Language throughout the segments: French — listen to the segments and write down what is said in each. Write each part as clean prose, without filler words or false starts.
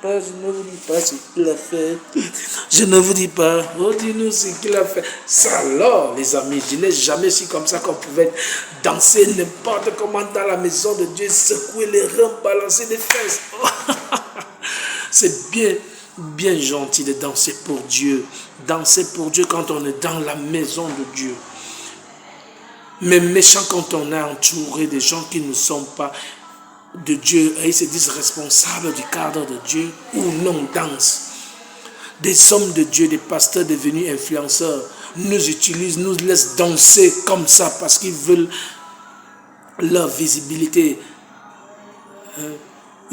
pas, je ne vous dis pas ce qu'il a fait. Je ne vous dis pas, oh dis-nous ce qu'il a fait. Ça alors, les amis, je n'ai jamais su comme ça qu'on pouvait danser n'importe comment dans la maison de Dieu, secouer les reins, balancer les fesses. C'est bien gentil de danser pour Dieu. Danser pour Dieu quand on est dans la maison de Dieu. Mais méchant quand on est entouré de gens qui ne sont pas de Dieu et ils se disent responsables du cadre de Dieu ou non dansent. Des hommes de Dieu, des pasteurs devenus influenceurs nous utilisent, nous laissent danser comme ça parce qu'ils veulent leur visibilité.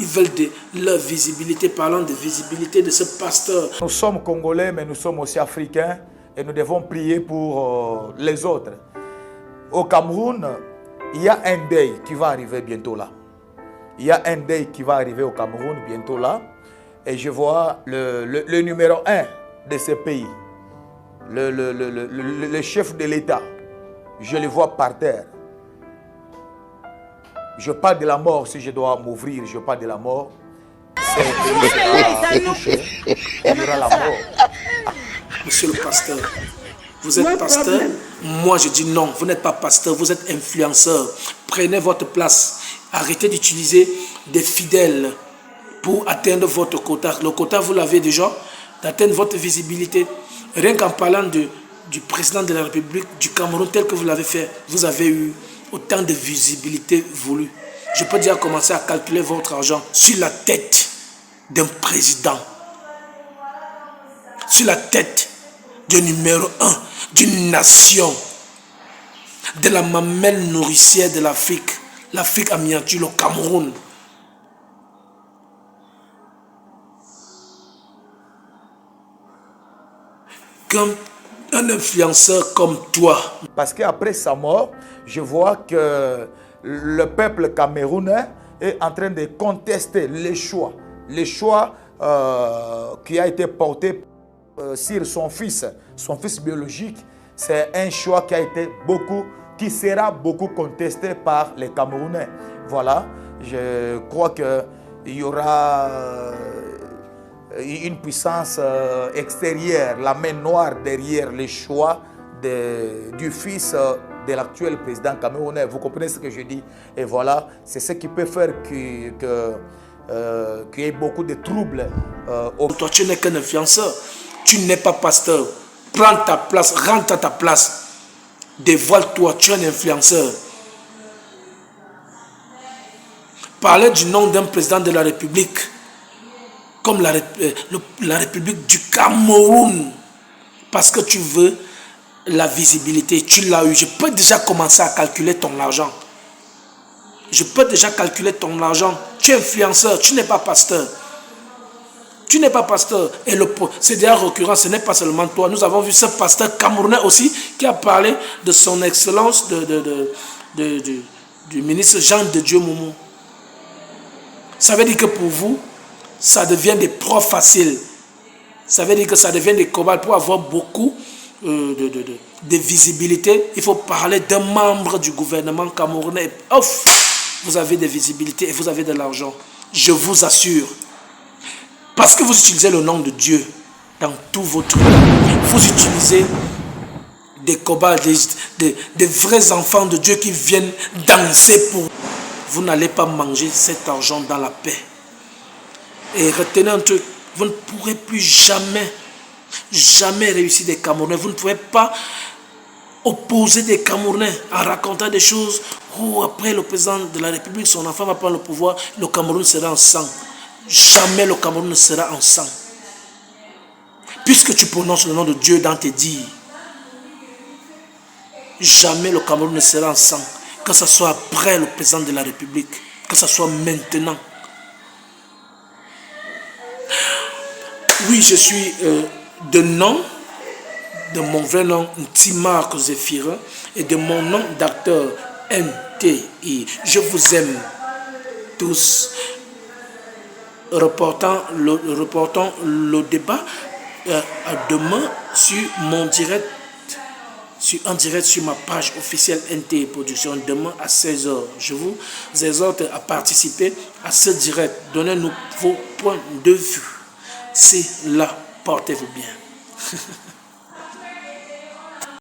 Ils veulent leur visibilité. Parlant de visibilité de ce pasteur. Nous sommes Congolais, mais nous sommes aussi Africains et nous devons prier pour les autres. Au Cameroun, il y a un deuil qui va arriver bientôt là. Il y a un deuil qui va arriver au Cameroun bientôt là. Et je vois le numéro 1 de ce pays, le chef de l'État. Je le vois par terre. Je parle de la mort si je dois m'ouvrir, je parle de la mort. C'est un pays qui sera touché. Il y aura la mort. Monsieur le pasteur, vous êtes pasteur? Moi je dis non, vous n'êtes pas pasteur, vous êtes influenceur. Prenez votre place. Arrêtez d'utiliser des fidèles pour atteindre votre quota. Le quota, vous l'avez déjà, d'atteindre votre visibilité. Rien qu'en parlant du président de la République du Cameroun tel que vous l'avez fait, vous avez eu autant de visibilité voulue. Je peux déjà commencer à calculer votre argent sur la tête d'un président, sur la tête du numéro 1 d'une nation, de la mamelle nourricière de l'Afrique. L'Afrique en miniature, le Cameroun. Comme un influenceur comme toi. Parce qu'après sa mort, je vois que le peuple camerounais est en train de contester les choix. Les choix qui a été porté sur son fils biologique. C'est un choix qui sera beaucoup contesté par les Camerounais. Voilà, je crois qu'il y aura une puissance extérieure, la main noire derrière les choix du fils de l'actuel président camerounais. Vous comprenez ce que je dis? Et voilà, c'est ce qui peut faire qu'il y ait beaucoup de troubles. Toi, tu n'es qu'un influenceur. Tu n'es pas pasteur. Prends ta place, rentre à ta place. Dévoile-toi, tu es un influenceur. Parler du nom d'un président de la République, comme la République du Cameroun, parce que tu veux la visibilité, tu l'as eu. Je peux déjà commencer à calculer ton argent. Je peux déjà calculer ton argent. Tu es influenceur, tu n'es pas pasteur. Tu n'es pas pasteur. Et c'est déjà récurrent, ce n'est pas seulement toi. Nous avons vu ce pasteur camerounais aussi qui a parlé de son excellence du ministre Jean de Dieu Moumou. Ça veut dire que pour vous, ça devient des profs faciles. Ça veut dire que ça devient des cobayes. Pour avoir beaucoup de visibilité, il faut parler d'un membre du gouvernement camerounais. Ouf, vous avez des visibilités et vous avez de l'argent. Je vous assure. Parce que vous utilisez le nom de Dieu dans tout votre trucs. Vous utilisez des cobayes, des vrais enfants de Dieu qui viennent danser pour vous. Vous n'allez pas manger cet argent dans la paix. Et retenez un truc, vous ne pourrez plus jamais réussir des Camerounais. Vous ne pouvez pas opposer des Camerounais en racontant des choses où après le président de la République, son enfant va prendre le pouvoir, le Cameroun sera en sang. Jamais le Cameroun ne sera en sang. Puisque tu prononces le nom de Dieu dans tes dires, jamais le Cameroun ne sera en sang. Que ce soit après le président de la République, que ce soit maintenant. Oui, je suis de nom, de mon vrai nom, Ntimar Zéphirin, et de mon nom d'acteur, NTI. Je vous aime tous. Reportons le débat demain sur mon direct, en direct sur ma page officielle NTI Production, demain à 16h. Je vous exhorte à participer à ce direct. Donnez-nous vos points de vue. C'est là, portez-vous bien.